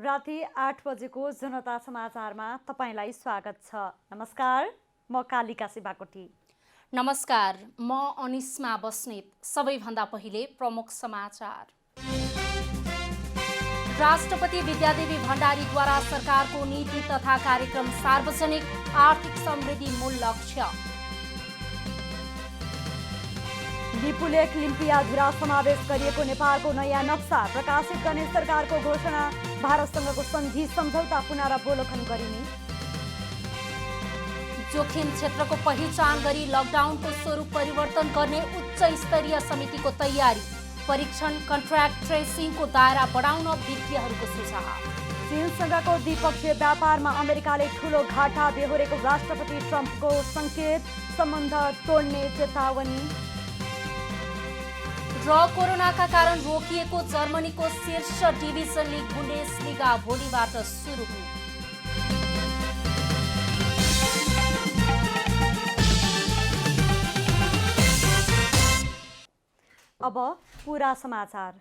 राति 8 बजेको जनता समाचारमा तपाईंलाई स्वागत छ। नमस्कार, म कालिका शिवाकोटी। नमस्कार, म अनिस्मा बस्नेत। सबैभन्दा पहिले प्रमुख समाचार। राष्ट्रपति विद्यादेवी भण्डारीद्वारा सरकारको नीति तथा कार्यक्रम सार्वजनिक आर्थिक समृद्धि मूल लक्ष्य। लिपुलेख लिम्पियाधुरा समावेश गरिएको नेपालको नयाँ नक्सा प्रकाशित गर्ने सरकारको घोषणा। भारतसँगको सन्धि सम्झौता पुनरावलोकन गरिने। जोखिम क्षेत्रको पहिचान गरी लकडाउनको स्वरूप परिवर्तन गर्ने उच्च स्तरीय समितिको तयारी। परीक्षण कन्ट्र्याक्ट ट्रेसिङको दायरा बढाउन विज्ञहरूको सुझाव। चीनसँगको द्विपक्षीय व्यापारमा अमेरिकाले ठूलो घाटा बेहोरेको राष्ट्रपति ट्रम्पको संकेत। सम्बन्ध तोड्ने चेतावनी। र कोरोनाका कारण रोकिएको जर्मनीको शीर्ष डिभिजन लिग बुन्डेसलिगा भोलिबाट सुरु हुने। अब पूरा समाचार।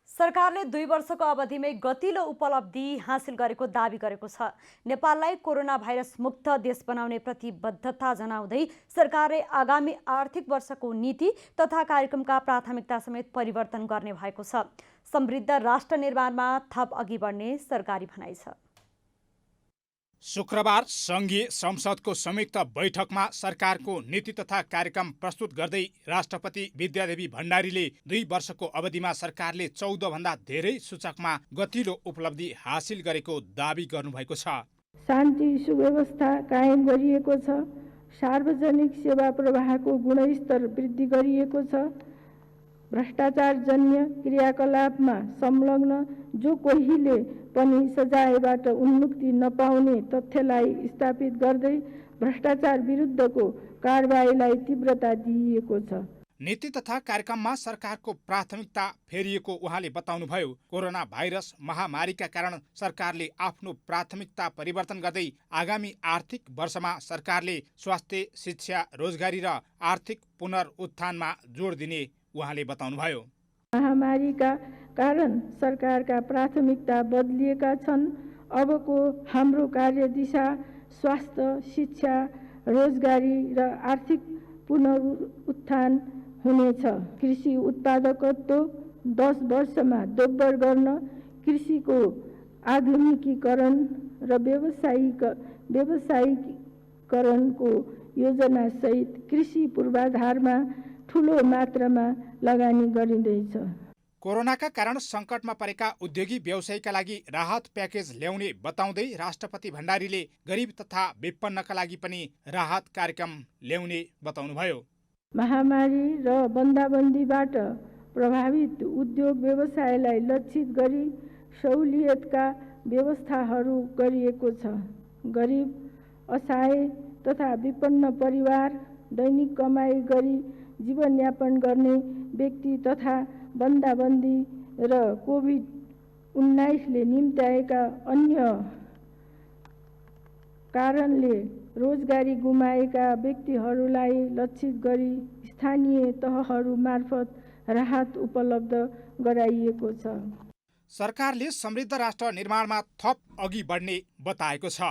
सरकारले 2 वर्षको अवधिमै गतिलो उपलब्धि हासिल गरेको दावी गरेको छ। नेपाललाई कोरोना भाइरस मुक्त देश बनाउने प्रतिबद्धता जनाउँदै सरकारले आगामी आर्थिक वर्षको नीति तथा कार्यक्रमका प्राथमिकता समेत परिवर्तन गर्ने भएको छ। समृद्ध राष्ट्र निर्माणमा थप अघि बढ्ने सरकारी भनाइ छ। शुक्रबार संघीय संसदको संयुक्त बैठकमा सरकारको नीति तथा कार्यक्रम प्रस्तुत गर्दै राष्ट्रपति विद्यादेवी भण्डारीले 2 वर्षको अवधिमा सरकारले 14 भन्दा धेरै सूचकमा गतिलो उपलब्धि हासिल गरेको दावी गर्नुभएको छ। शान्ति सुव्यवस्था कायम गरिएको छ। सार्वजनिक सेवा प्रवाहको गुणस्तर वृद्धि गरिएको छ। भ्रष्टाचारजन्य क्रियाकलापमा संलग्न जो कोहीले पनि सजायबाट उन्मुक्ति नपाउने तथ्यलाई स्थापित गर्दै भ्रष्टाचार विरुद्धको कारबाहीलाई तीव्रता दिइएको छ। नीति तथा कार्यक्रममा सरकारको प्राथमिकता फेरिएको उहाँले बताउनुभयो। कोरोना भाइरस महामारीका कारण सरकारले आफ्नो प्राथमिकता परिवर्तन गर्दै आगामी आर्थिक वर्षमा सरकारले स्वास्थ्य, शिक्षा, रोजगारी र आर्थिक पुनरुत्थानमा जोड दिने उहाँले बताउनुभयो। महामारीका कारण सरकारका प्राथमिकता बदलिएका छन्। अबको हाम्रो कार्यदिशा स्वास्थ्य, शिक्षा, रोजगारी र आर्थिक पुनरुत्थान हुनेछ। कृषि उत्पादकत्व 10 वर्षमा दोब्बर गर्न, कृषिको आधुनिकीकरण र व्यावसायिकरणको योजना सहित कृषि पूर्वाधारमा ठूलो मात्रामा लगानी गरिँदैछ। कोरोनाका कारण सङ्कटमा परेका उद्योगी व्यवसायीका लागि राहत प्याकेज ल्याउने बताउँदै राष्ट्रपति भण्डारीले गरिब तथा विपन्नका लागि पनि राहत कार्यक्रम ल्याउने बताउनुभयो। महामारी र बन्दाबन्दीबाट प्रभावित उद्योग व्यवसायलाई लक्षित गरी सहुलियतका व्यवस्थाहरू गरिएको छ। गरिब, असहाय तथा विपन्न परिवार, दैनिक कमाई गरी जीवनयापन गर्ने व्यक्ति तथा बन्दाबन्दी र कोभिड-19ले निम्त्याएका अन्य कारणले रोजगारी गुमाएका व्यक्तिहरूलाई लक्षित गरी स्थानीय तहहरू मार्फत राहत उपलब्ध गराइएको छ। सरकारले समृद्ध राष्ट्र निर्माणमा थप अघि बढ्ने बताएको छ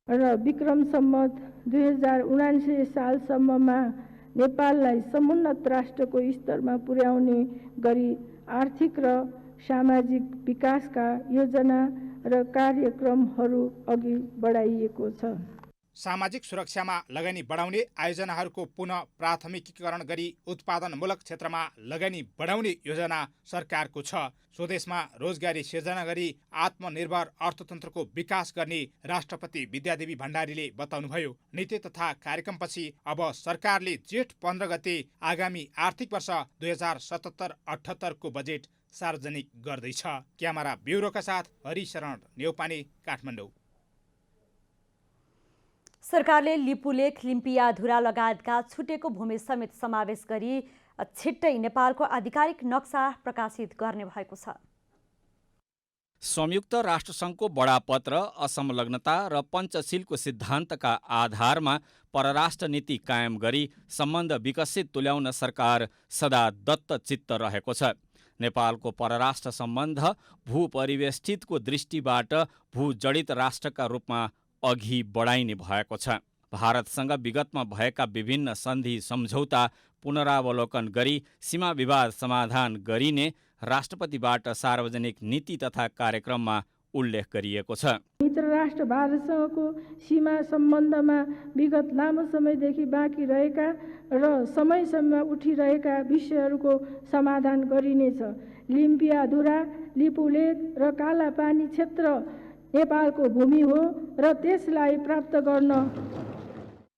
र विक्रम सम्वत 2079 सालसम्ममा नेपाललाई समुन्नत राष्ट्रको स्तरमा पुर्याउने गरी आर्थिक र सामाजिक विकासका योजना र कार्यक्रमहरू अघि बढाइएको छ। सामाजिक सुरक्षामा लगानी बढाउने आयोजनाहरूको पुनः प्राथमिकीकरण गरी उत्पादनमूलक क्षेत्रमा लगानी बढाउने योजना सरकारको छ। स्वदेशमा रोजगारी सिर्जना गरी आत्मनिर्भर अर्थतन्त्रको विकास गर्ने राष्ट्रपति विद्यादेवी भण्डारीले बताउनुभयो। नीति तथा कार्यक्रमपछि अब सरकारले जेठ 15 गते आगामी आर्थिक वर्ष 2077-78 को बजेट सार्वजनिक गर्दैछ। क्यामेरा ब्युरोका साथ हरिशरण नेउपाने, काठमाडौँ। सरकारले लिपुलेख लिम्पियाधुरा लगायतका छुटेको भूमि समेत समावेश गरी छिट्टै नेपालको आधिकारिक नक्सा प्रकाशित गर्ने भएको छ। संयुक्त राष्ट्रसङ्घको बडापत्र, असंलग्नता र पञ्चशीलको सिद्धान्तका आधारमा परराष्ट्र नीति कायम गरी सम्बन्ध विकसित तुल्याउन सरकार सदा दत्तचित्त रहेको छ। नेपालको परराष्ट्र सम्बन्ध भूपरिवेष्टितको दृष्टिबाट भूजडित राष्ट्रका रूपमा अघि बढाइने भएको छ। भारतसँग विगतमा भएका विभिन्न सन्धि सम्झौता पुनरावलोकन गरी सीमा विवाद समाधान गरिने राष्ट्रपतिबाट सार्वजनिक नीति तथा कार्यक्रममा उल्लेख गरिएको छ। मित्र राष्ट्र भारतसँगको सीमा सम्बन्धमा विगत लामो समयदेखि बाँकी रहेका र समयसम्म उठिरहेका विषयहरूको समाधान गरिनेछ। लिम्पियाधुरा, लिपुलेक र कालापानी क्षेत्र नेपालको भूमि हो र त्यसलाई प्राप्त गर्न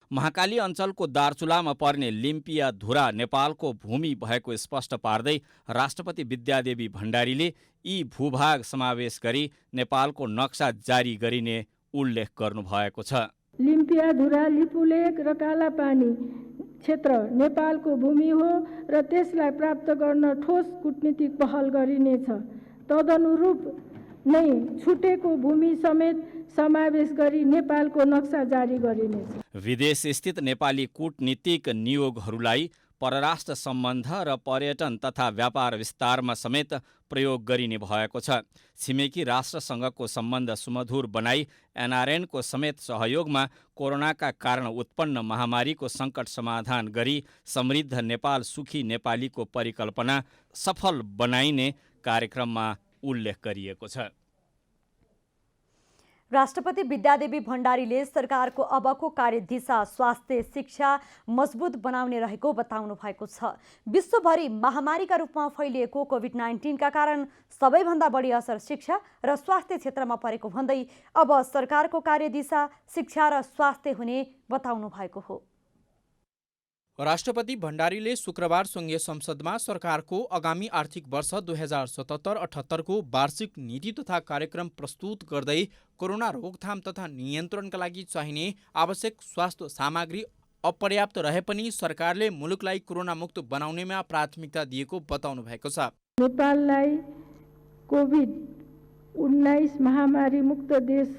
महाकाली अञ्चलको दार्चुलामा पर्ने लिम्पियाधुरा नेपालको भूमि भएको स्पष्ट पार्दै राष्ट्रपति विद्यादेवी भण्डारीले यी भूभाग समावेश गरी नेपालको नक्सा जारी गरिने उल्लेख गर्नुभएको छ। लिम्पियाधुरा, लिपुलेक र कालापानी क्षेत्र नेपालको भूमि हो र त्यसलाई प्राप्त गर्न ठोस कूटनीतिक पहल गरिनेछ। तदनुरूप नै छुटेको भूमि समेत समावेश गरी नेपालको नक्सा जारी गरिनेछ। विदेश स्थित नेपाली कूटनीतिक नियोगहरूलाई परराष्ट्र सम्बन्ध र पर्यटन तथा व्यापार विस्तारमा समेत प्रयोग गरिने भएको छ। छिमेकी राष्ट्रसँगको सम्बन्ध सुमधुर बनाई एनआरएनको समेत सहयोगमा कोरोनाका कारण उत्पन्न महामारीको सङ्कट समाधान गरी समृद्ध नेपाल सुखी नेपालीको परिकल्पना सफल बनाइने कार्यक्रममा उल्लेख गरिएको छ। राष्ट्रपति विद्यादेवी भण्डारीले सरकारको अबको कार्यदिशा स्वास्थ्य शिक्षा मजबुत बनाउने रहेको बताउनु भएको छ। विश्वभरि महामारीका रूपमा फैलिएको कोभिड-19 का कारण सबैभन्दा बढी असर शिक्षा र स्वास्थ्य क्षेत्रमा परेको भन्दै अब सरकारको कार्यदिशा शिक्षा र स्वास्थ्य हुने बताउनु भएको हो। राष्ट्रपति भण्डारीले शुक्रबार संघीय संसदमा सरकारको आगामी आर्थिक वर्ष 2077-78 को वार्षिक नीति तथा कार्यक्रम प्रस्तुत गर्दै कोरोना रोकथाम तथा नियन्त्रणका लागि चाहिने आवश्यक स्वास्थ्य सामग्री अपर्याप्त रहे पनि सरकारले मुलुकलाई कोरोना मुक्त बनाउनेमा प्राथमिकता दिएको बताउनु भएको छ। नेपाललाई कोभिड-19 महामारी मुक्त देश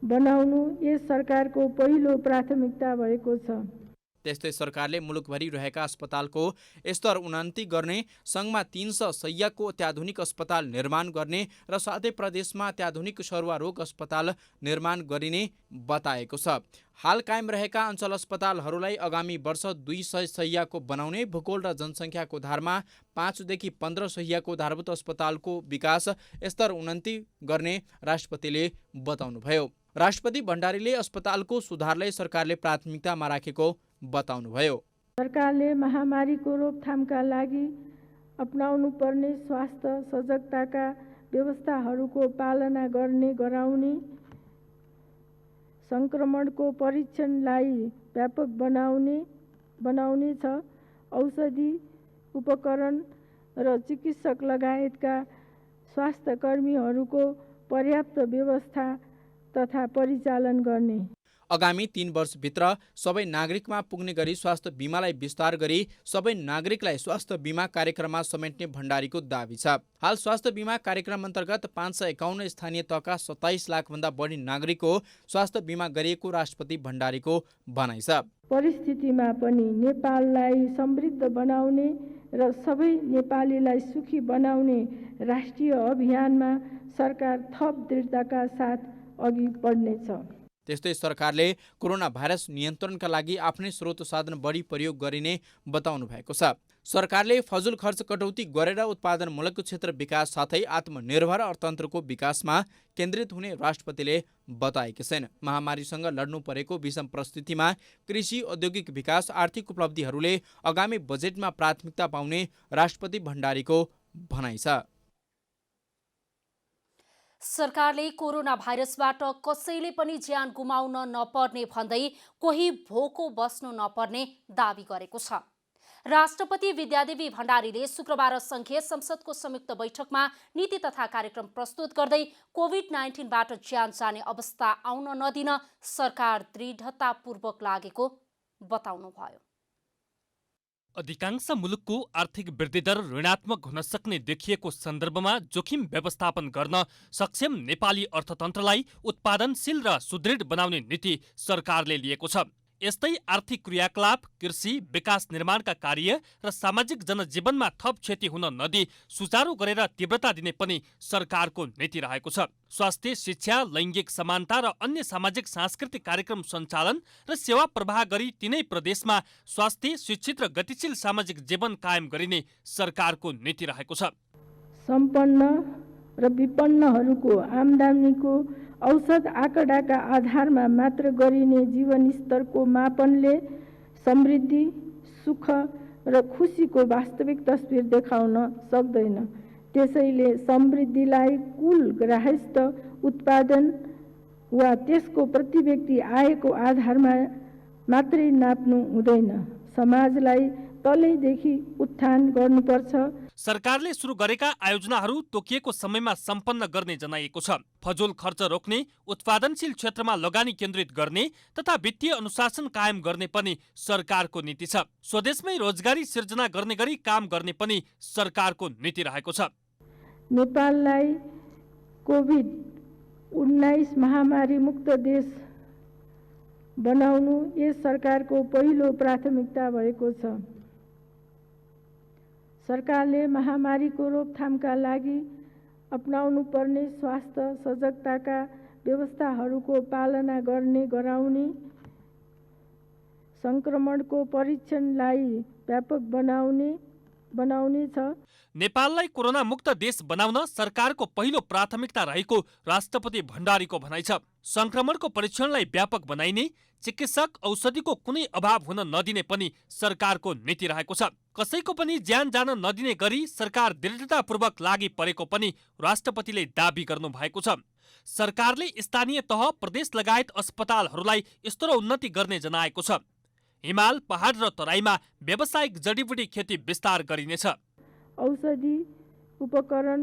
बनाउनु यस सरकारको पहिलो प्राथमिकता भएको छ। त्यस्तै सरकारले मुलुकभरि रहेका अस्पतालको स्तर उन्नति गर्ने, सङ्घमा 300 शय्याको अत्याधुनिक अस्पताल निर्माण गर्ने र साथै प्रदेशमा अत्याधुनिक सर्वरोग अस्पताल निर्माण गरिने बताएको छ। हाल कायम रहेका अञ्चल अस्पतालहरूलाई आगामी वर्ष 200 शय्याको बनाउने, भूगोल र जनसङ्ख्याको धारमा 5 देखि 15 शय्याको धारभूत अस्पतालको विकास स्तर उन्नति गर्ने राष्ट्रपतिले बताउनुभयो। राष्ट्रपति भण्डारीले अस्पतालको सुधारलाई सरकारले प्राथमिकतामा राखेको बताउनुभयो। सरकारले महामारीको रोकथामका लागि अपनाउनु पर्ने स्वास्थ्य सजगताका व्यवस्थाहरूको पालना गर्ने गराउने, संक्रमणको परीक्षणलाई व्यापक बनाउने छ। औषधि, उपकरण र चिकित्सक लगायतका स्वास्थ्य कर्मीहरूको पर्याप्त व्यवस्था तथा परिचालन गर्ने। आगामी 3 वर्षभित्र सबै नागरिकमा पुग्ने गरी स्वास्थ्य बीमालाई विस्तार गरी सबै नागरिकलाई स्वास्थ्य बीमा कार्यक्रममा समेट्ने भण्डारीको दाबी छ। हाल स्वास्थ्य बीमा कार्यक्रम अन्तर्गत 551 स्थानीय तहका 27 लाखभन्दा बढी नागरिकको स्वास्थ्य बीमा गरिएको राष्ट्रपति भण्डारीको भनाइ छ। परिस्थितिमा पनि नेपाललाई समृद्ध बनाउने र सबै नेपालीलाई सुखी बनाउने राष्ट्रिय अभियानमा सरकार थप दृढताका साथ अघि बढ्नेछ। त्यस्तै सरकारले कोरोना भाइरस नियन्त्रणका लागि आफ्नै स्रोत साधन बढी प्रयोग गरिने बताउनु भएको छ। सरकारले फजुल खर्च कटौती गरेर उत्पादनमूलक क्षेत्र विकास साथै आत्मनिर्भर अर्थतन्त्रको विकासमा केन्द्रित हुने राष्ट्रपतिले बताएका छन्। महामारीसँग लड्नु परेको विषम परिस्थितिमा कृषि, औद्योगिक विकास, आर्थिक उपलब्धिहरूले आगामी बजेटमा प्राथमिकता पाउने राष्ट्रपति भण्डारीको भनाइ छ। सरकारले कोरोना भाइरसबाट कसैले पनि ज्यान गुमाउन नपर्ने भन्दै कोही भोको बस्नु नपर्ने दाबी गरेको छ। राष्ट्रपति विद्यादेवी भण्डारीले शुक्रबार संघीय संसदको संयुक्त बैठकमा नीति तथा कार्यक्रम प्रस्तुत गर्दै कोभिड-19बाट ज्यान जाने अवस्था आउन नदिन सरकार दृढतापूर्वक लागेको बताउनुभयो। अधिकांश मुलुकको आर्थिक वृद्धि दर ऋणात्मक हुन सक्ने देखिएको सन्दर्भमा जोखिम व्यवस्थापन गर्न सक्षम नेपाली अर्थतन्त्रलाई उत्पादनशील र सुदृढ बनाउने नीति सरकारले लिएको छ। यस्तै आर्थिक क्रियाकलाप, कृषि, विकास निर्माणका कार्य र सामाजिक जनजीवनमा थप क्षति हुन नदिई सुचारू गरेर तीव्रता दिने पनि सरकारको नीति रहेको छ। स्वास्थ्य, शिक्षा, लैङ्गिक समानता र अन्य सामाजिक सांस्कृतिक कार्यक्रम सञ्चालन र सेवा प्रवाह गरी तीनै प्रदेशमा स्वास्थ्य, शिक्षित र गतिशील सामाजिक जीवन कायम गरिने सरकारको नीति रहेको छ। सम्पन्न र विपन्नहरूको आम्दानीको औसत आँकडाका आधारमा मात्र गरिने जीवन स्तरको मापनले समृद्धि, सुख र खुसीको वास्तविक तस्बिर देखाउन सक्दैन। त्यसैले समृद्धिलाई कुल ग्राहस्थ उत्पादन वा त्यसको प्रति व्यक्ति आयको आधारमा मात्रै नाप्नु हुँदैन। समाजलाई तलैदेखि उत्थान गर्नुपर्छ। सरकारले सुरु गरेका आयोजनाहरू तोकिएको समयमा सम्पन्न गर्ने जनाइएको छ। फजुल खर्च रोक्ने, उत्पादनशील क्षेत्रमा लगानी केन्द्रित गर्ने तथा वित्तीय अनुशासन कायम गर्ने पनि सरकारको नीति छ। स्वदेशमै रोजगारी सिर्जना गर्ने गरी काम गर्ने पनि सरकारको नीति रहेको छ। नेपाललाई कोभिड-19 महामारी मुक्त देश बनाउनु यस सरकारको पहिलो प्राथमिकता भएको छ। सरकारले महामारीको रोकथामका लागि अपनाउनु पर्ने स्वास्थ्य सजगताका व्यवस्थाहरूको पालना गराउने, संक्रमणको परीक्षणलाई व्यापक बनाउने छ। नेपाललाई कोरोना मुक्त देश बनाउन सरकारको पहिलो प्राथमिकता रहेको राष्ट्रपति भण्डारीको भनाइ छ। संक्रमणको परीक्षणलाई व्यापक बनाइने, चिकित्सक औषधिको कुनै अभाव हुन नदिने पनि सरकारको नीति रहेको छ। कसैको पनि ज्यान जान नदिने गरी सरकार दृढतापूर्वक लागि परेको पनि राष्ट्रपतिले दाबी गर्नु भएको छ। सरकारले स्थानीय तह, प्रदेश लगायत अस्पतालहरूलाई स्तरोन्नति उन्नति गर्ने जनाएको छ। हिमाल, पहाड र तराईमा व्यावसायिक जडीबुटी खेती विस्तार गरिनेछ। औषधि, उपकरण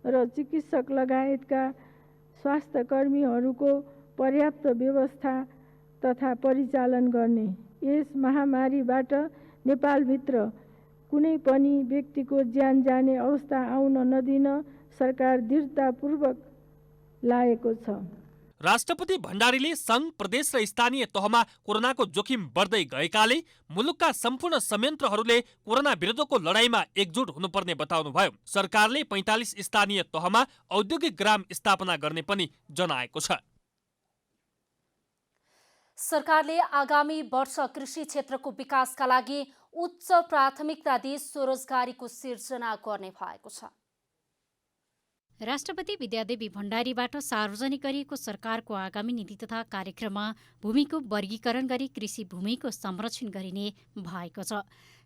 र चिकित्सक लगायतका स्वास्थ्य कर्मीहरूको पर्याप्त व्यवस्था तथा परिचालन गर्ने। यस महामारीबाट नेपालभित्र कुनै पनि व्यक्तिको ज्यान जाने अवस्था आउन नदिन सरकार दृढतापूर्वक लागेको छ। राष्ट्रपति भण्डारीले सङ्घ, प्रदेश र स्थानीय तहमा कोरोनाको जोखिम बढ्दै गएकाले मुलुकका सम्पूर्ण संयन्त्रहरूले कोरोना विरुद्धको लडाईँमा एकजुट हुनुपर्ने बताउनुभयो। सरकारले 45 स्थानीय तहमा औद्योगिक ग्राम स्थापना गर्ने पनि जनाएको छ। सरकारले आगामी वर्ष कृषि क्षेत्रको विकासका लागि उच्च प्राथमिकता दिई स्वरोजगारीको सिर्जना गर्ने भएको छ। राष्ट्रपति विद्यादेवी भण्डारीबाट सार्वजनिक गरिएको सरकारको आगामी नीति तथा कार्यक्रममा भूमिको वर्गीकरण गरी कृषि भूमिको संरक्षण गरिने भएको छ।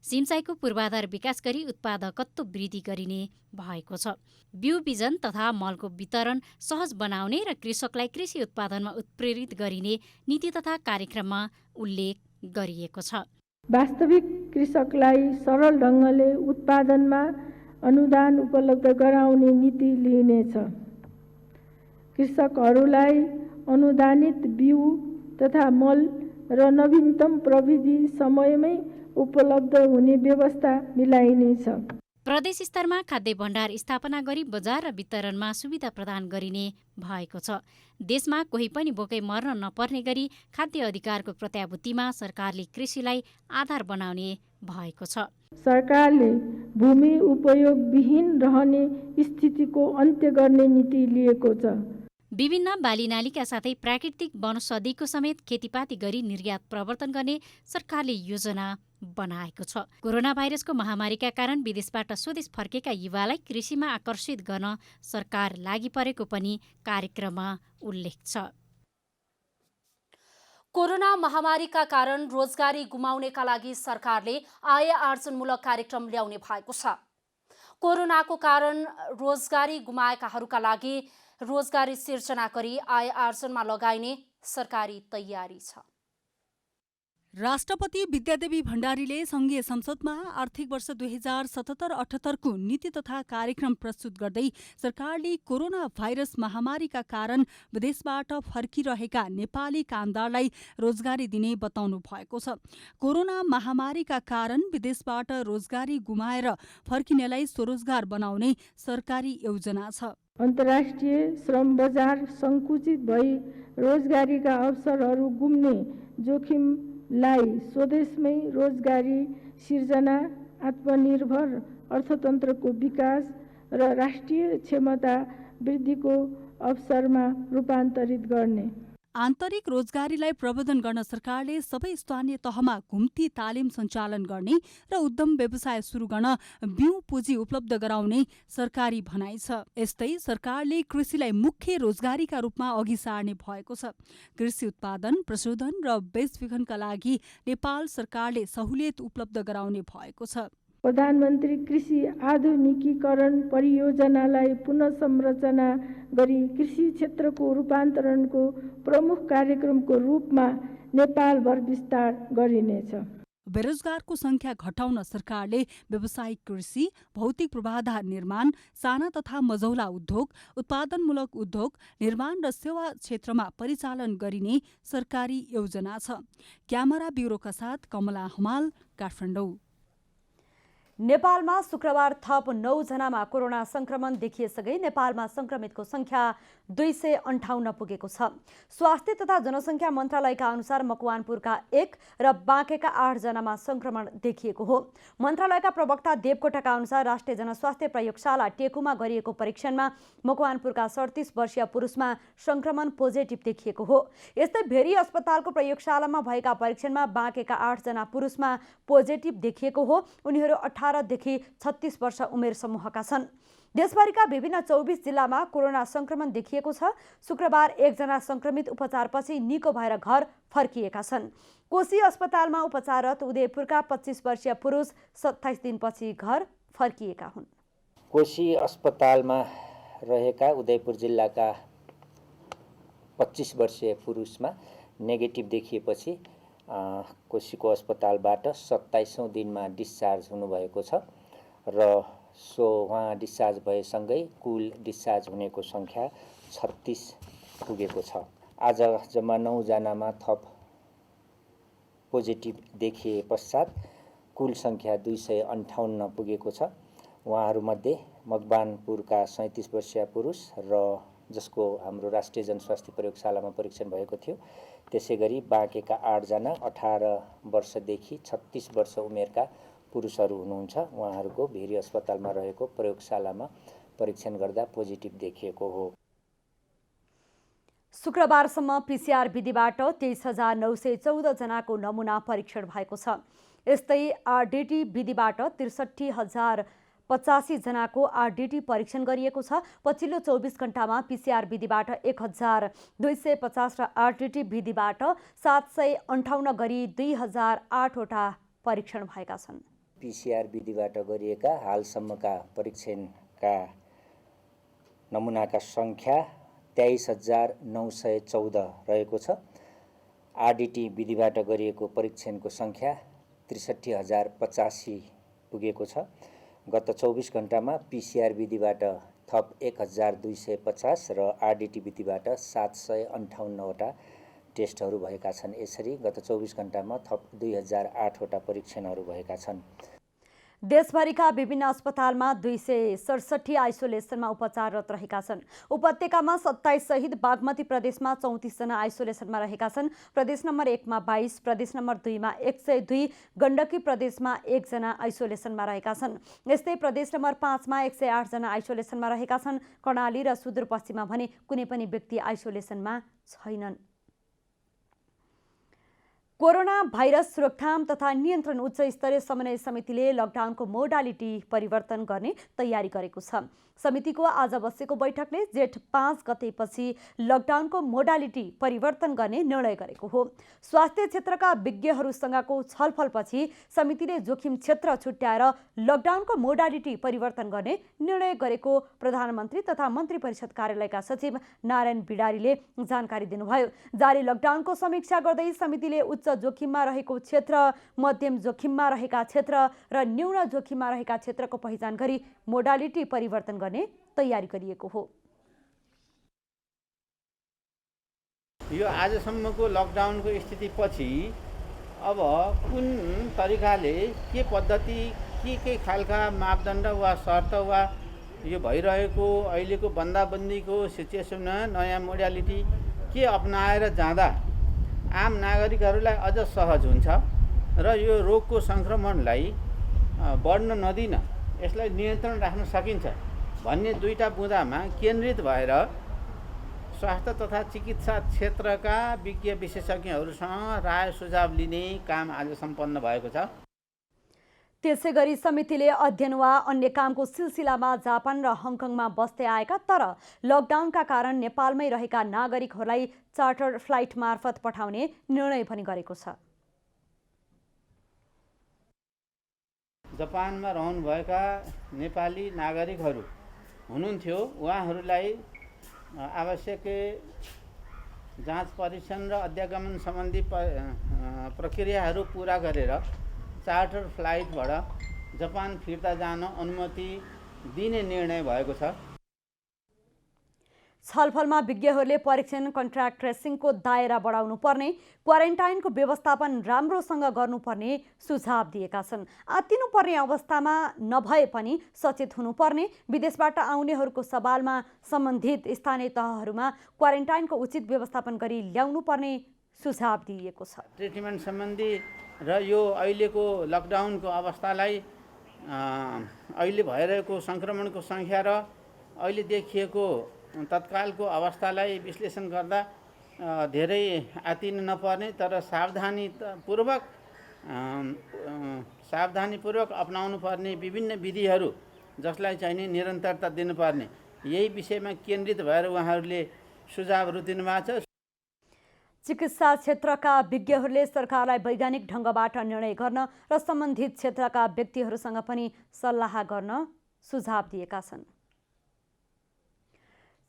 सिंचाइको पूर्वाधार विकास गरी उत्पादकत्व वृद्धि गरिने भएको छ। बिउ बिजन तथा मलको वितरण सहज बनाउने र कृषकलाई कृषि उत्पादनमा उत्प्रेरित गरिने नीति तथा कार्यक्रममा उल्लेख गरिएको छ। वास्तविक कृषकलाई सरल ढङ्गले उत्पादनमा अनुदान उपलब्ध गराउने नीति लिइनेछ। कृषकहरूलाई अनुदानित बिउ तथा मल र नवीनतम प्रविधि समयमै उपलब्ध हुने व्यवस्था मिलाइनेछ। प्रदेश स्तरमा खाद्य भण्डार स्थापना गरी बजार र वितरणमा सुविधा प्रदान गरिने भएको छ। देशमा कोही पनि भोकै मर्न नपर्ने गरी खाद्य अधिकारको प्रत्याभूतिमा सरकारले कृषिलाई आधार बनाउने भएको छ। सरकारले भूमि उपयोगविहीन रहने स्थितिको अन्त्य गर्ने नीति लिएको छ। विभिन्न बालीनालीका साथै प्राकृतिक वनौषधिको समेत खेतीपाती गरी निर्यात प्रवर्तन गर्ने सरकारले योजना बनाएको छ। कोरोना भाइरसको महामारीका कारण विदेशबाट स्वदेश फर्केका युवालाई कृषिमा आकर्षित गर्न सरकार लागि परेको पनि कार्यक्रममा उल्लेख छ। कोरोना महामारीका कारण रोजगारी गुमाउनेका लागि सरकारले आय आर्जनमूलक कार्यक्रम ल्याउने भएको छ। कोरोनाको कारण रोजगारी गुमाएकाहरूका लागि रोजगारी सिर्जना गरी आय आर्जनमा लगाइने सरकारी तयारी छ। राष्ट्रपति विद्यादेवी भण्डारीले संघीय संसदमा आर्थिक वर्ष 2077-78 को नीति तथा कार्यक्रम प्रस्तुत गर्दै सरकारले कोरोना भाइरस महामारीका कारण विदेशबाट फर्किरहेका नेपाली कामदारलाई रोजगारी दिने बताउनु भएको छ। कोरोना महामारीका कारण विदेशबाट रोजगारी गुमाएर फर्किनेलाई स्वरोजगार बनाउने सरकारी योजना छ। अन्तर्राष्ट्रिय श्रम बजार संकुचित भई रोजगारीका अवसरहरू गुम्ने जोखिम लाई स्वदेशमै रोजगारी सिर्जना, आत्मनिर्भर अर्थतन्त्रको विकास र राष्ट्रिय क्षमता वृद्धिको अवसरमा रूपान्तरित गर्ने। आन्तरिक रोजगारीलाई प्रवर्धन गर्न सरकारले सबै स्थानीय तहमा घुम्ती तालिम सञ्चालन गर्ने र उद्यम व्यवसाय सुरु गर्न बिउ पुँजी उपलब्ध गराउने सरकारी भनाइ छ। यस्तै सरकारले कृषिलाई मुख्य रोजगारीका रूपमा अघि सार्ने भएको छ। कृषि उत्पादन, प्रशोधन र बेचबिखनका लागि नेपाल सरकारले सहुलियत उपलब्ध गराउने भएको छ। प्रधानमन्त्री कृषि आधुनिकीकरण परियोजनालाई पुनः संरचना गरी कृषि क्षेत्रको रूपान्तरणको प्रमुख कार्यक्रमको रूपमा नेपालभर विस्तार गरिनेछ। बेरोजगारको संख्या घटाउन सरकारले व्यावसायिक कृषि, भौतिक पूर्वाधार निर्माण, साना तथा मझौला उद्योग, उत्पादनमूलक उद्योग, निर्माण र सेवा क्षेत्रमा परिचालन गरिने सरकारी योजना छ। क्यामेरा ब्युरोका साथ कमला हमाल, काठमाडौँ। नेपालमा शुक्रबार थप 9 जनामा कोरोना संक्रमण देखिएसँगै नेपालमा संक्रमितको संख्या 258 पुगेको छ। स्वास्थ्य तथा जनसङ्ख्या मन्त्रालयका अनुसार मकवानपुरका 1 र बाँकेका 8 जनामा संक्रमण देखिएको हो। मन्त्रालयका प्रवक्ता देवकोटाका अनुसार राष्ट्रिय जनस्वास्थ्य प्रयोगशाला टेकुमा गरिएको परीक्षणमा मकवानपुरका 37 वर्षीय पुरुषमा संक्रमण पोजिटिभ देखिएको हो। यस्तै भेरी अस्पतालको प्रयोगशालामा भएका परीक्षणमा बाँकेका 8 जना पुरुषमा पोजिटिभ देखिएको हो। उनीहरू 18 देखि 36 वर्ष उमेर समूहका छन्। देशभरिका विभिन्न 24 जिल्लामा कोरोना संक्रमण देखिएको छ। शुक्रबार 1 जना संक्रमित उपचारपछि निको भएर घर फर्किएका छन्। कोशी अस्पतालमा उपचाररत उदयपुरका 25 वर्षीय पुरुष 27 दिनपछि घर फर्किएका हुन्। कोशी अस्पतालमा रहेका उदयपुर जिल्लाका 25 वर्षीय पुरुषमा नेगेटिभ देखिएपछि कोशीको अस्पतालबाट 27औं दिनमा डिस्चार्ज हुनुभएको छ र उहाँ डिस्चार्ज भएसँगै कुल डिस्चार्ज हुनेको सङ्ख्या 36 पुगेको छ। आज जम्मा 9 जनामा थप पोजिटिभ देखिए पश्चात कुल सङ्ख्या 258 पुगेको छ। उहाँहरूमध्ये मकवानपुरका 37 वर्षीय पुरुष र जसको हाम्रो राष्ट्रिय जनस्वास्थ्य प्रयोगशालामा परीक्षण भएको थियो, त्यसै गरी बाँकेका 8 जना 18 वर्षदेखि 36 वर्ष उमेरका पुरुषहरू हुनुहुन्छ। उहाँहरूको भेरी अस्पतालमा रहेको प्रयोगशालामा परीक्षण गर्दा पोजिटिभ देखिएको हो। शुक्रबारसम्म पीसीआर विधिबाट 23,914 जनाको नमुना परीक्षण भएको छ। यस्तै आरडीटी विधिबाट 63,085 जनाको आरडीटी परीक्षण गरिएको छ। पछिल्लो 24 घण्टामा पीसीआर विधिबाट 1,250 र आरडीटी विधिबाट 758 गरी 2,008 वटा परीक्षण भएका छन्। पीसीआर विधिबाट गरिएका हालसम्मका परीक्षणका नमुनाका सङ्ख्या 23,914 रहेको छ। आरडीटी विधिबाट गरिएको परीक्षणको सङ्ख्या 63,085 पुगेको छ। गत 24 घण्टामा पीसीआर विधिबाट थप 1,250 र आरडीटी विधिबाट 758 वटा टेस्टहरू भएका छन्। यसरी गत 24 घण्टामा थप 2,008 वटा परीक्षणहरू भएका छन्। देशभरिका विभिन्न अस्पतालमा 267 आइसोलेसनमा उपचाररत रहेका छन्। उपत्यकामा 27 सहित बागमती प्रदेशमा 34 जना आइसोलेसनमा रहेका छन्। प्रदेश नम्बर 1 मा 22, प्रदेश नम्बर 2 मा 102, गण्डकी प्रदेशमा 1 जना आइसोलेसनमा रहेका छन्। यस्तै प्रदेश नम्बर 5 मा 108 जना आइसोलेसनमा रहेका छन्। कर्णाली र सुदूरपश्चिममा भने कुनै पनि व्यक्ति आइसोलेसनमा छैनन्। कोरोना भाइरस रोकथाम तथा नियन्त्रण उच्च स्तरीय समन्वय समितिले लकडाउनको मोडालिटी परिवर्तन गर्ने तयारी गरेको छ। समितिको आज बसेको बैठकले जेठ 5 गतेपछि लकडाउनको मोडालिटी परिवर्तन गर्ने निर्णय गरेको हो। स्वास्थ्य क्षेत्रका विज्ञहरूसँगको छलफलपछि समितिले जोखिम क्षेत्र छुट्याएर लकडाउनको मोडालिटी परिवर्तन गर्ने निर्णय गरेको प्रधानमन्त्री तथा मन्त्री परिषद कार्यालयका सचिव नारायण बिडारीले जानकारी दिनुभयो। जारी लकडाउनको समीक्षा गर्दै समितिले उच्च जोखिममा रहेको क्षेत्र, मध्यम जोखिममा रहेका क्षेत्र र न्यून जोखिममा रहेका क्षेत्रको पहिचान गरी मोडालिटी परिवर्तन गर्ने तयारी गरिएको हो। यो आजसम्मको लकडाउनको स्थितिपछि अब कुन तरिकाले के पद्धति के खालका मापदण्ड वा शर्त वा यो भइरहेको अहिलेको बन्दाबन्दीको सिचुएसनमा नयाँ मोडालिटी के अपनाएर जाँदा आम नागरिकहरूलाई अझ सहज हुन्छ र यो रोगको सङ्क्रमणलाई बढ्न नदिन यसलाई नियन्त्रण राख्न सकिन्छ भन्ने दुईटा बुँदामा केन्द्रित भएर स्वास्थ्य तथा चिकित्सा क्षेत्रका विज्ञ विशेषज्ञहरूसँग राय सुझाव लिने काम आज सम्पन्न भएको छ। त्यसैगरी समितिले अध्ययन वा अन्य कामको सिलसिलामा जापान र हङकङमा बस्दै आएका तर लकडाउनका कारण नेपालमै रहेका नागरिकहरूलाई चार्टर फ्लाइट मार्फत पठाउने निर्णय पनि गरेको छ। जापानमा रहनुभएका नेपाली नागरिकहरू हुनुहुन्थ्यो, उहाँहरूलाई आवश्यक जाँच परीक्षण र अध्यागमन सम्बन्धी प्रक्रियाहरू पुरा गरेर चार्टर फ्लाइटबाट जापान फिर्ता जान अनुमति दिने निर्णय भएको छ। छलफलमा विज्ञहरूले परीक्षण, कन्ट्र्याक्ट ट्रेसिङको दायरा बढाउनु पर्ने, क्वारेन्टाइनको व्यवस्थापन राम्रोसँग गर्नुपर्ने सुझाव दिएका छन्। आत्तिनुपर्ने अवस्थामा नभए पनि सचेत हुनुपर्ने, विदेशबाट आउनेहरूको सवालमा सम्बन्धित स्थानीय तहहरूमा क्वारेन्टाइनको उचित व्यवस्थापन गरी ल्याउनु पर्ने सुझाव दिइएको छ। ट्रिटमेन्ट सम्बन्धी र यो अहिलेको लकडाउनको अवस्थालाई अहिले भइरहेको सङ्क्रमणको सङ्ख्या र अहिले देखिएको तत्कालको अवस्थालाई विश्लेषण गर्दा धेरै आत्तिन नपर्ने तर सावधानीपूर्वक अपनाउनु पर्ने विभिन्न विधिहरू जसलाई चाहिने निरन्तरता दिनुपर्ने यही विषयमा केन्द्रित भएर उहाँहरूले सुझावहरू दिनुभएको छ। चिकित्सा क्षेत्रका विज्ञहरूले सरकारलाई वैज्ञानिक ढङ्गबाट निर्णय गर्न र सम्बन्धित क्षेत्रका व्यक्तिहरूसँग पनि सल्लाह गर्न सुझाव दिएका छन्।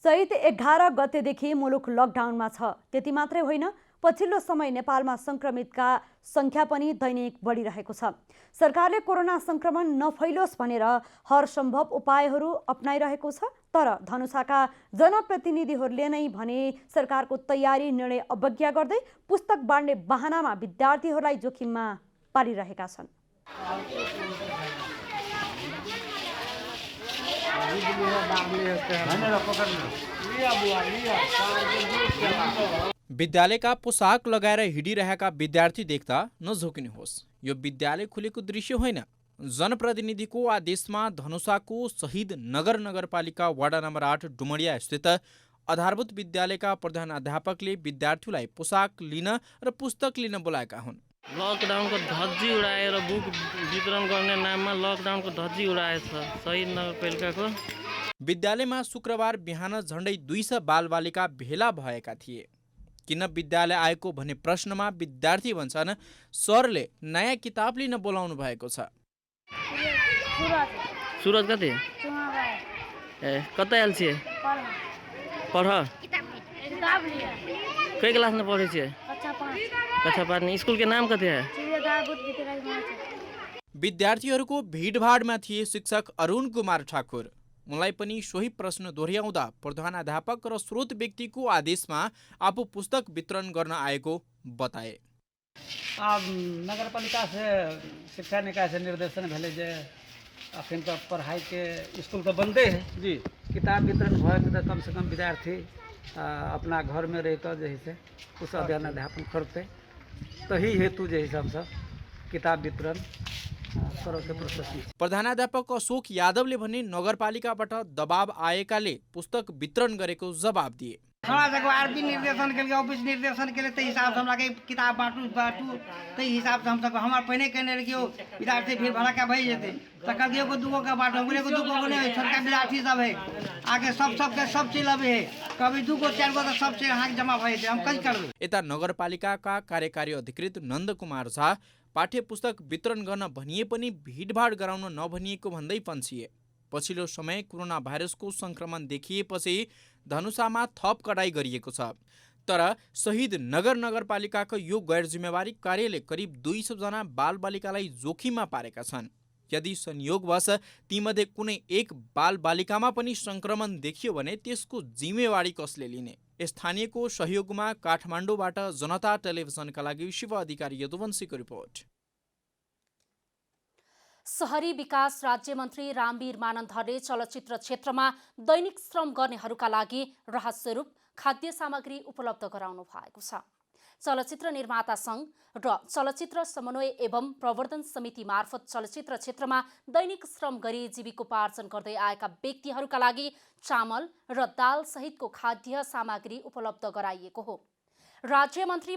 चैत 11 गतेदेखि मुलुक लकडाउनमा छ। त्यति मात्रै होइन, पछिल्लो समय नेपालमा सङ्क्रमितका सङ्ख्या पनि दैनिक बढिरहेको छ। सरकारले कोरोना सङ्क्रमण नफैलोस् भनेर हरसम्भव उपायहरू अपनाइरहेको छ। तर धनुषाका जनप्रतिनिधिहरूले नै भने सरकारको तयारी निर्णय अवज्ञा गर्दै पुस्तक बाँड्ने बहानामा विद्यार्थीहरूलाई जोखिममा पारिरहेका छन्। विद्यालयका पोसाक लगाएर हिँडिरहेका विद्यार्थी देख्दा नझोकिनुहोस्। यो विद्यालय खुलेको दृश्य होइन। जनप्रतिनिधिको आदेशमा धनुषाको शहीद नगरपालिका वार्ड नम्बर 8 डुमडिया स्थित आधारभूत विद्यालयका प्रधानाध्यापकले विद्यार्थीलाई पोसाक लिन र पुस्तक लिन बोलाएका हुन्। लकडाउनको धज्जी उडाएर बुक वितरण गर्ने नाममा लकडाउनको धज्जी उडाएछ शहीद नगरपालिकाको। विद्यालयमा शुक्रबार बिहान झण्डै 200 बालबालिका भेला भएका थिए। किन विद्यालय आएको भन्ने प्रश्नमा विद्यार्थी भन्छन् सरले नयाँ किताब लिन बोलाउनु भएको छ। सुरज कति कतै आइल छिए पढ कै क्लासमा पढे छिए? कक्षा 5 में। स्कूल के नाम कति है? विद्यार्थीहरूको भिडभाडमा थिए शिक्षक अरुण कुमार ठाकुर। मलाई पनि सोही प्रश्न दोहोऱ्याउँदा प्रधानाध्यापक र स्रोत व्यक्तिको आदेशमा आफू पुस्तक वितरण गर्न आएको बताए। अब नगरपालिका से शिक्षा निकाय से निर्देशन भेले जे अखन तो पढ़ाई के स्कूल तो बंदे है जी, किताब वितरण भयो तो कम से कम विद्यार्थी अपना घर में रहकर जो है कुछ अध्ययन अध्यापन करते, तही हेतु जो हिसाब से किताब वितरण प्रधानाध्यापक अशोक यादवले भने नगरपालिकाबाट दबाव आएकाले पुस्तक वितरण गरेको जवाब दिए। आरपी निर्देशन के लिए, ऑफिस निर्देशन के लिए ते हिसाब से हमरा के किताब बांटू ते हिसाब से हम सब हमार पहले कहने रहियो विद्यार्थी भीड़ भड़का भई जेते त कदियो को दुगो का बांटो हमरे को दुगो को नहीं, छोटका विद्यार्थी सब है आगे सब के सब चीज लबे है, कभी दुगो चार गो त सब चीज हां जमा भई हम कई करबे। यता नगरपालिकाका कार्यकारी अधिकृत नन्द कुमार झा पाठ्य पुस्तक वितरण गर्न भनिए पनि भिडभाड गराउन नभनिएको भन्दै पन्छिए। पछिल्लो समय कोरोना भाइरसको संक्रमण देखिएपछि धनुषामा थप कडाई गरिएको छ। तर शहीद नगरपालिकाको यो गैर जिम्मेवारी कार्यले करिब 200 जना बालबालिकालाई जोखिममा पारेका छन्। यदि संयोगवश तीमध्ये कुनै एक बालबालिकामा पनि संक्रमण देखियो भने त्यसको जिम्मेवारी कसले लिने? स्थानीयको सहयोगमा काठमाडौँबाट जनता टेलिभिजनका लागि शिव अधिकारी यदुवंशीको रिपोर्ट। शहरी विकास राज्यमन्त्री रामवीर मानन्धरले चलचित्र क्षेत्रमा दैनिक श्रम गर्नेहरूका लागि राहत स्वरूप खाद्य सामग्री उपलब्ध गराउनु भएको छ। चलचित्र निर्माता सङ्घ र चलचित्र समन्वय एवं प्रवर्धन समिति मार्फत चलचित्र क्षेत्रमा दैनिक श्रम गरी जीविकोपार्जन गर्दै आएका व्यक्तिहरूका लागि चामल र दाल सहितको खाद्य सामग्री उपलब्ध गराइएको हो। राज्य मन्त्री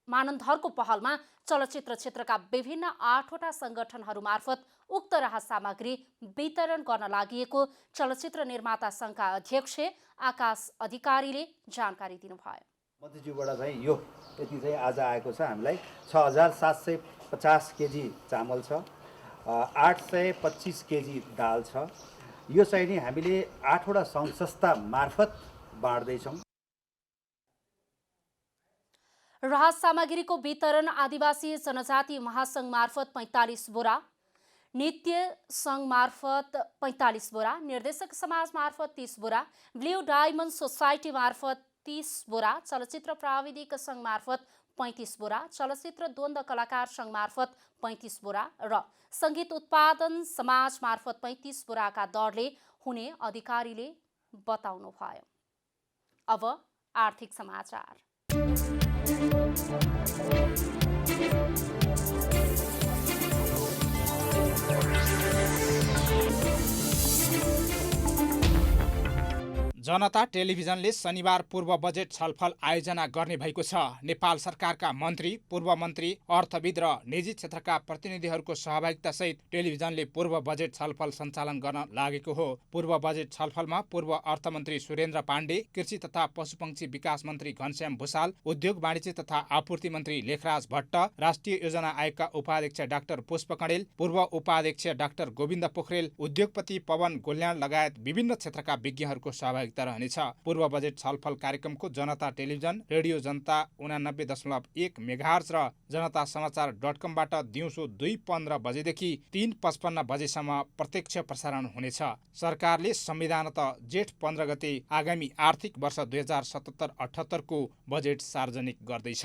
मानन्धरको पहलमा चलचित्र क्षेत्रका विभिन्न 8वटा संगठनहरू मार्फत उक्त राहत सामग्री वितरण गर्न लागि चलचित्र निर्माता सङ्घका अध्यक्ष आकाश अधिकारीले जानकारी दिनुभयो। मध्यज्यूबाट चाहिँ यो यति चाहिँ आज आएको छ। हामीलाई 6750 केजी चामल छ, 825 केजी दाल छ। यो चाहिँ नि हामीले 8वटा सङ्घ संस्था मार्फत बाँड्दैछौँ। राहत सामग्रीको वितरण आदिवासी जनजाति महासङ्घ मार्फत 45 बोरा, नृत्य सङ्घ मार्फत 45 बोरा, निर्देशक समाज मार्फत 30 बोरा, ब्लू डायमन्ड सोसाइटी मार्फत 30 बोरा, चलचित्र प्राविधिक सङ्घ मार्फत 35 बोरा, चलचित्र द्वन्द्व कलाकार सङ्घ मार्फत 35 बोरा र सङ्गीत उत्पादन समाज मार्फत 35 बोराका दरले हुने अधिकारीले बताउनुभयो। अब आर्थिक समाचार। जनता टेलिभिजनले शनिबार पूर्व बजेट छलफल आयोजना गर्ने भएको छ। नेपाल सरकारका मन्त्री, पूर्व मन्त्री, अर्थविद र निजी क्षेत्रका प्रतिनिधिहरूको सहभागितासहित टेलिभिजनले पूर्व बजेट छलफल सञ्चालन गर्न लागेको हो। पूर्व बजेट छलफलमा पूर्व अर्थमन्त्री सुरेन्द्र पाण्डे, कृषि तथा पशुपक्षी विकास मन्त्री घनश्याम भुसाल, उद्योग वाणिज्य तथा आपूर्ति मन्त्री लेखराज भट्ट, राष्ट्रिय योजना आयोगका उपाध्यक्ष डाक्टर पुष्प कणेल, पूर्व उपाध्यक्ष डाक्टर गोविन्द पोखरेल, उद्योगपति पवन गोल्याण लगायत विभिन्न क्षेत्रका विज्ञहरूको सहभागिता रहनेछ। पूर्व बजेट छलफल कार्यक्रमको जनता टेलिभिजन, रेडियो जनता 89.1 मेगाहर्ज र जनता समाचार .com-बाट दिउँसो 2:15 बजेदेखि 3:55 बजेसम्म प्रत्यक्ष प्रसारण हुनेछ। सरकारले संविधानतः जेठ 15 गते आगामी आर्थिक वर्ष 2077-78 को बजेट सार्वजनिक गर्दैछ।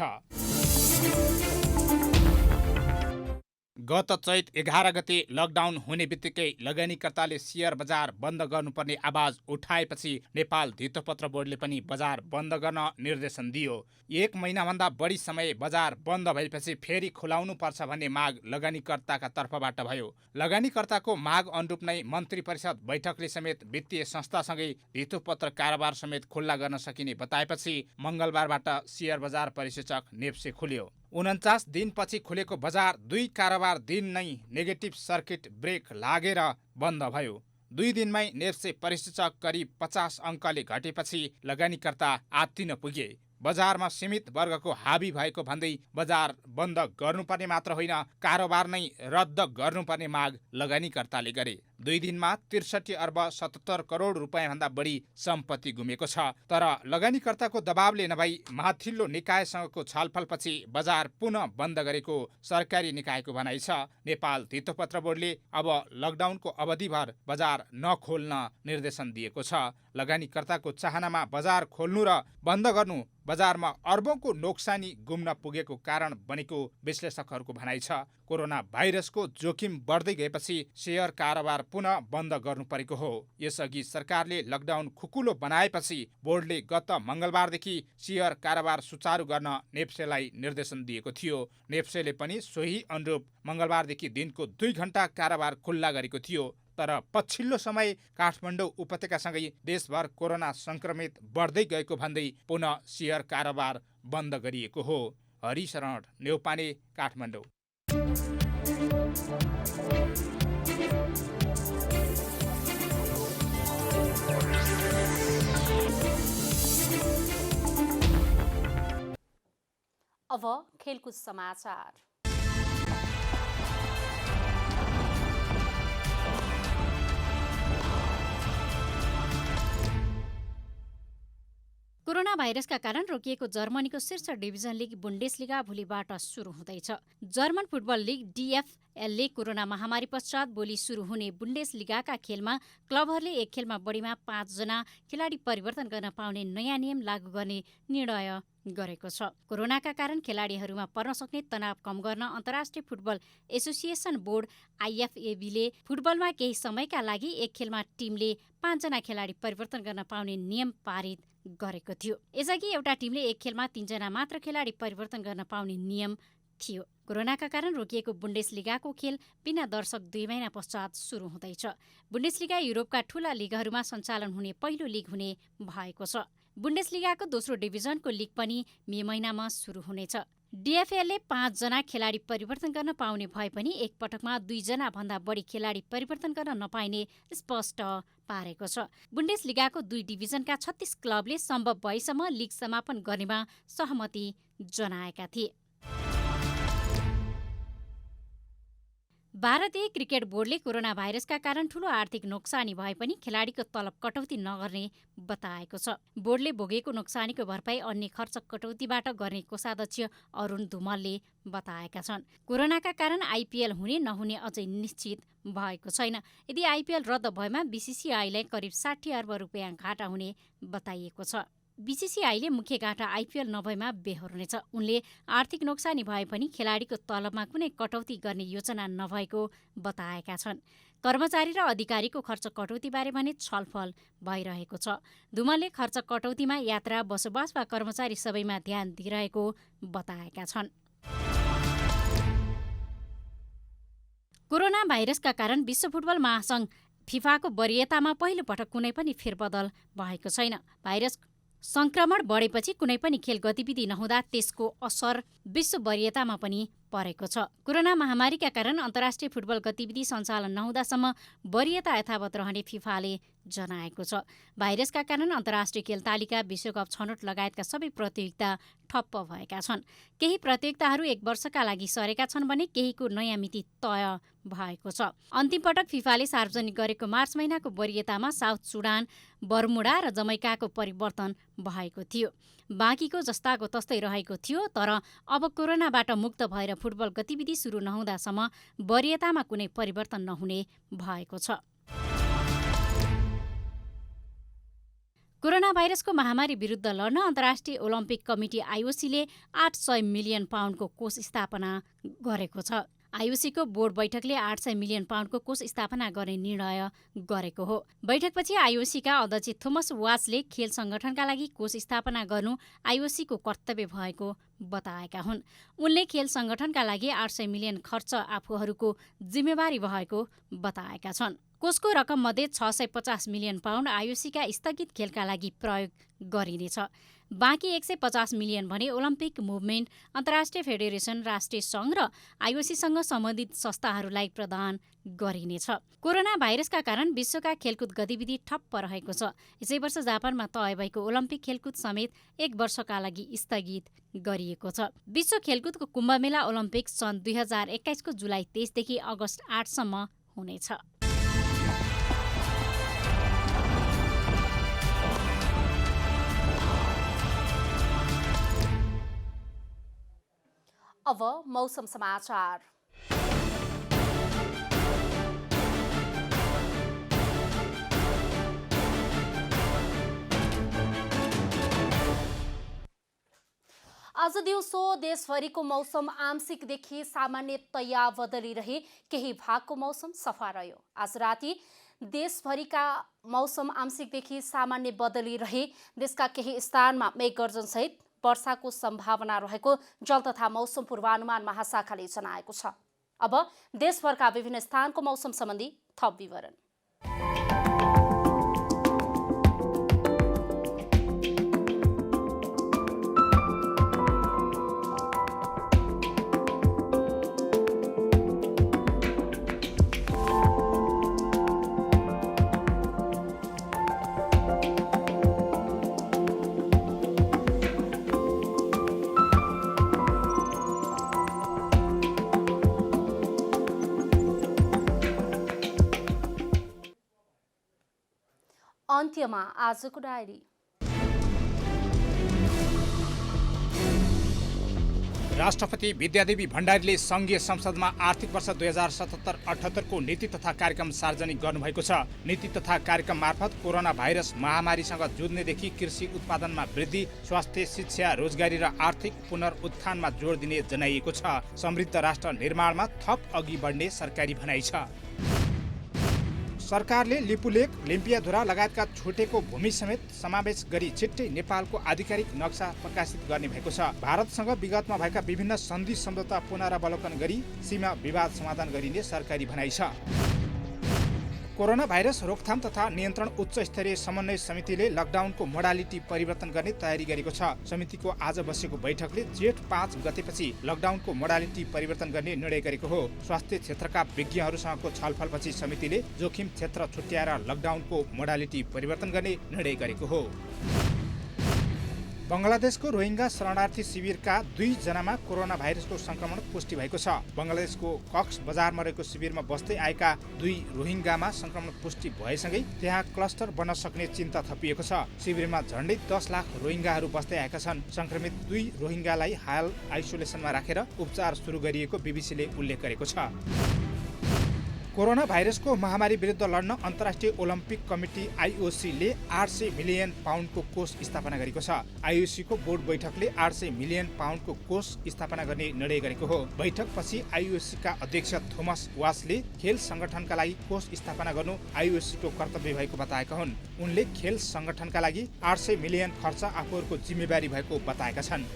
गत चैत 11 गते लकडाउन हुने बित्तिकै लगानीकर्ताले सेयर बजार बन्द गर्नुपर्ने आवाज उठाएपछि नेपाल धितोपत्र बोर्डले पनि बजार बन्द गर्न निर्देशन दियो। 1 महिनाभन्दा बढी समय बजार बन्द भएपछि फेरि खुलाउनु पर्छ भन्ने माग लगानीकर्ताका तर्फबाट भयो। लगानीकर्ताको माग अनुरूप नै मन्त्री परिषद बैठकले समेत वित्तीय संस्थासँगै धितोपत्र कारोबार समेत खुल्ला गर्न सकिने बताएपछि मङ्गलबारबाट सेयर बजार परिसूचक नेप्से खुल्यो। 49 दिनपछि खुलेको बजार 2 कारोबार दिन नै नेगेटिभ सर्किट ब्रेक लागेर बन्द भयो। 2 दिनमै नेप्से परिसूचक करिब 50 अङ्कले घटेपछि लगानीकर्ता आत्तिन पुगे। बजारमा सीमित वर्गको हाबी भएको भन्दै बजार बन्द गर्नुपर्ने मात्र होइन, कारोबार नै रद्द गर्नुपर्ने माग लगानीकर्ताले गरे। 2 दिनमा 63 अर्ब 77 करोड रुपियाँभन्दा बढी सम्पत्ति गुमेको छ। तर लगानीकर्ताको दबावले नभई माथिल्लो निकायसँगको छलफलपछि बजार पुनः बन्द गरेको सरकारी निकायको भनाइ छ। नेपाल धितोपत्र बोर्डले अब लकडाउनको अवधिभर बजार नखोल्न निर्देशन दिएको छ। लगानीकर्ताको चाहनामा बजार खोल्नु र बन्द गर्नु बजारमा अर्बौंको नोक्सानी गुम्न पुगेको कारण बनेको विश्लेषकहरूको भनाइ छ। कोरोना भाइरसको जोखिम बढ्दै गएपछि सेयर कारोबार पुनः बन्द गर्नु परेको हो। यसअघि सरकारले लकडाउन खुकुलो बनाएपछि बोर्डले गत मङ्गलबारदेखि सेयर कारोबार सुचारू गर्न नेप्सेलाई निर्देशन दिएको थियो। नेप्सेले पनि सोही अनुरूप मङ्गलबारदेखि दिनको 2 घण्टा कारोबार खुल्ला गरेको थियो। तर पछिल्लो समय काठमाडौँ उपत्यकासँगै देशभर कोरोना संक्रमित बढ्दै गएको भन्दै पुनः सेयर कारोबार बन्द गरिएको हो। हरिशरण नेउपाने, काठमाडौँ। अब खेलकुद समाचार। कोरोना भाइरसका कारण रोकिएको जर्मनीको शीर्ष डिभिजन लिग बुन्डेसलिगा भोलिबाट सुरु हुँदैछ। जर्मन फुटबल लिग DFL-ले कोरोना महामारी पश्चात भोलि सुरु हुने बुन्डेसलिगाका खेलमा क्लबहरूले एक खेलमा बढीमा 5 जना खेलाडी परिवर्तन गर्न पाउने नयाँ नियम लागू गर्ने निर्णय गरेको छ। कोरोनाका कारण खेलाडीहरूमा पर्न सक्ने तनाव कम गर्न अन्तर्राष्ट्रिय फुटबल एसोसिएसन बोर्ड IFAB-ले फुटबलमा केही समयका लागि एक खेलमा टिमले 5 जना खेलाडी परिवर्तन गर्न पाउने नियम पारित गरेको थियो। यसअघि एउटा टिमले एक खेलमा 3 जना मात्र खेलाडी परिवर्तन गर्न पाउने नियम थियो। कोरोनाका कारण रोकिएको बुन्डेसलिगाको खेल बिना दर्शक 2 महिना पश्चात सुरु हुँदैछ। बुन्डेसलिगा युरोपका ठूला लिगहरूमा सञ्चालन हुने पहिलो लिग हुने भएको छ। बुन्डेसलिगाको दोस्रो डिभिजनको लिग पनि मे महिनामा सुरु हुनेछ। डिएफएलले 5 जना खेलाडी परिवर्तन गर्न पाउने भए पनि एक पटकमा 2 जना भन्दा बढी खेलाडी परिवर्तन गर्न नपाइने स्पष्ट पारेको छ। बुन्डेसलिगाको 2 डिभिजनका 36 क्लबले सम्भव भएसम्म लिग समापन गर्नेमा सहमति जनाएका थिए। भारतीय क्रिकेट बोर्डले कोरोना भाइरसका कारण ठूलो आर्थिक नोक्सानी भए पनि खेलाडीको तलब कटौती नगर्ने बताएको छ। बोर्डले भोगेको नोक्सानीको भरपाई अन्य खर्च कटौतीबाट गर्ने कोषाध्यक्ष अरुण धुमलले बताएका छन्। कोरोनाका कारण आइपिएल हुने नहुने अझै निश्चित भएको छैन। यदि आइपिएल रद्द भएमा बीसीसीआईलाई करिब 60 अर्ब रुपियाँ घाटा हुने बताइएको छ। बीसीसीआईले मुख्य घाटा आइपिएल नभएमा बेहोर्नेछ। उनले आर्थिक नोक्सानी भए पनि खेलाडीको तलबमा कुनै कटौती गर्ने योजना नभएको बताएका छन्। कर्मचारी र अधिकारीको खर्च कटौतीबारे भने छलफल भइरहेको छ। धुमलले खर्च कटौतीमा यात्रा, बसोबास वा कर्मचारी सबैमा ध्यान दिइरहेको बताएका छन्। कोरोना भाइरसका कारण विश्व फुटबल महासंघ फिफाको वरियतामा पहिलो पटक कुनै पनि फेरबदल भएको छैन। भाइरस संक्रमण बढेपछि कुनै पनि खेल गतिविधि नहुँदा त्यसको असर विश्व वरियतामा पनि परेको छ। कोरोना महामारीका कारण अन्तर्राष्ट्रिय फुटबल गतिविधि सञ्चालन नहुँदासम्म वरियता यथावत रहने फिफाले जनाएको छ। भाइरसका कारण अन्तर्राष्ट्रिय खेल तालिका, विश्वकप छनौट लगायतका सबै प्रतियोगिता ठप्प भएका छन्। केही प्रतियोगिताहरू 1 वर्षका लागि सरेका छन् भने केहीको नयाँ मिति तय भएको छ। अन्तिम पटक फिफाले सार्वजनिक गरेको मार्च महिनाको वरियतामा साउथ सुडान, बर्मुडा र जमैकाको परिवर्तन भएको थियो। बाँकीको जस्ताको तस्तै रहेको थियो। तर अब कोरोनाबाट मुक्त भएर फुटबल गतिविधि सुरु नहुँदासम्म वरियतामा कुनै परिवर्तन नहुने भएको छ। कोरोना भाइरसको महामारी विरुद्ध लड्न अन्तर्राष्ट्रिय ओलम्पिक कमिटी आइओसीले 800 मिलियन पाउन्डको कोष स्थापना गरेको छ। आइओसीको बोर्ड बैठकले 800 मिलियन पाउन्डको कोष स्थापना गर्ने निर्णय गरेको हो। बैठकपछि आइओसीका अध्यक्ष थोमस वाचले खेल संगठनका लागि कोष स्थापना गर्नु आइओसीको कर्तव्य भएको बताएका हुन्। उनले खेल संगठनका लागि 800 मिलियन खर्च आफूहरूको जिम्मेवारी भएको बताएका छन्। कोषको रकम मध्ये 650 मिलियन पाउन्ड आइओसीका स्थगित खेलका लागि प्रयोग गरिनेछ। बाँकी 150 मिलियन भने ओलम्पिक मुभमेन्ट, अन्तर्राष्ट्रिय फेडरेसन, राष्ट्रिय सङ्घ र आइओसीसँग सम्बन्धित संस्थाहरूलाई प्रदान गरिनेछ। कोरोना भाइरसका कारण विश्वका खेलकुद गतिविधि ठप्प रहेको छ। यसै वर्ष जापानमा तय भएको ओलम्पिक खेलकुद समेत 1 वर्षका लागि स्थगित गरिएको छ। विश्व खेलकुदको कुम्भमेला ओलम्पिक सन् 2021 को जुलाई 23 देखि अगस्त 8 सम्म हुनेछ। अब मौसम समाचार। आज दिउँसो देशभरिको मौसम आंशिकदेखि सामान्यतया बदलिरहे केही भागको मौसम सफा रह्यो। आज राति देशभरिका मौसम आंशिकदेखि सामान्य बदलिरहे देशका केही स्थानमा मेघगर्जनसहित वर्षाको सम्भावना रहेको जल तथा मौसम पूर्वानुमान महाशाखाले जनाएको छ। अब देशभरका विभिन्न स्थानको मौसम सम्बन्धी थप विवरण। अन्त्यमा आजको डायरी। राष्ट्रपति विद्यादेवी भण्डारीले संघीय संसदमा आर्थिक वर्ष 2077-78 को नीति तथा कार्यक्रम सार्वजनिक गर्नुभएको छ। नीति तथा कार्यक्रम मार्फत कोरोना भाइरस महामारीसँग जुझ्नेदेखि कृषि उत्पादनमा वृद्धि, स्वास्थ्य, शिक्षा, रोजगारी र आर्थिक पुनरुत्थानमा जोड दिने जनाइएको छ। समृद्ध राष्ट्र निर्माणमा थप अघि बढ्ने सरकारी भनाइ छ। सरकारले लिपुलेक, लिम्पियाधुरा लगायतका छुटेको भूमि समेत समावेश गरी छिट्टै नेपालको आधिकारिक नक्सा प्रकाशित गर्ने भएको छ। भारतसँग विगतमा भएका विभिन्न सन्धि सम्झौता पुनरावलोकन गरी सीमा विवाद समाधान गरिने सरकारी भनाइ छ। कोरोना भाइरस रोकथाम तथा नियन्त्रण उच्च स्तरीय समन्वय समितिले लकडाउनको मोडालिटी परिवर्तन गर्ने तयारी गरेको छ। समितिको आज बसेको बैठकले जेठ 5 गतेपछि लकडाउनको मोडालिटी परिवर्तन गर्ने निर्णय गरेको हो। स्वास्थ्य क्षेत्रका विज्ञहरूसँगको छलफलपछि समितिले जोखिम क्षेत्र छुट्याएर लकडाउनको मोडालिटी परिवर्तन गर्ने निर्णय गरेको हो। बङ्गलादेशको रोहिङ्गा शरणार्थी शिविरका 2 जनामा कोरोना भाइरसको संक्रमण पुष्टि भएको छ। बङ्गलादेशको कक्स बजारमा रहेको शिविरमा बस्दै आएका 2 रोहिङ्गामा संक्रमण पुष्टि भएसँगै त्यहाँ क्लस्टर बन्न सक्ने चिन्ता थपिएको छ। शिविरमा झन्डै 10 लाख रोहिङ्गाहरू बस्दै आएका छन्। संक्रमित 2 रोहिङ्गालाई हाल आइसोलेसनमा राखेर उपचार सुरु गरिएको बीबीसीले उल्लेख गरेको छ। कोरोना भाइरसको महामारी विरुद्ध लड्न अन्तर्राष्ट्रिय ओलम्पिक कमिटी IOC ले 800 मिलियन पाउन्डको कोष स्थापना गरेको छ। IOC को बोर्ड बैठकले 800 मिलियन पाउन्डको कोष स्थापना गर्ने निर्णय गरेको हो। बैठकपछि IOC का अध्यक्ष थोमस वासले खेल संगठनका लागि कोष स्थापना गर्नु IOC को कर्तव्य भएको बताएका हुन्। उनले खेल संगठनका लागि 800 मिलियन खर्च आफूहरूको जिम्मेवारी भएको बताएका छन्।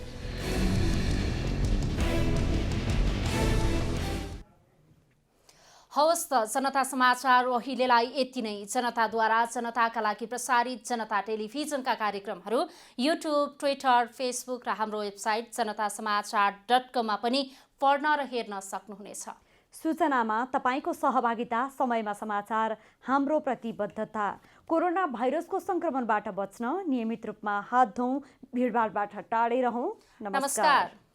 हवस् त जनता समाचार अहिलेलाई यति नै। जनताद्वारा जनताका लागि प्रसारित जनता टेलिभिजनका कार्यक्रमहरू युट्युब, ट्विटर, फेसबुक र हाम्रो वेबसाइट जनतासमाचार.com मा पनि पढ्न र हेर्न सक्नुहुनेछ। सूचनामा तपाईको सहभागिता, समयमा समाचार हाम्रो प्रतिबद्धता। कोरोना भाइरसको संक्रमणबाट बच्न नियमित रूपमा हात धौँ, भिडभाडबाट टाढै रहौँ। नमस्कार।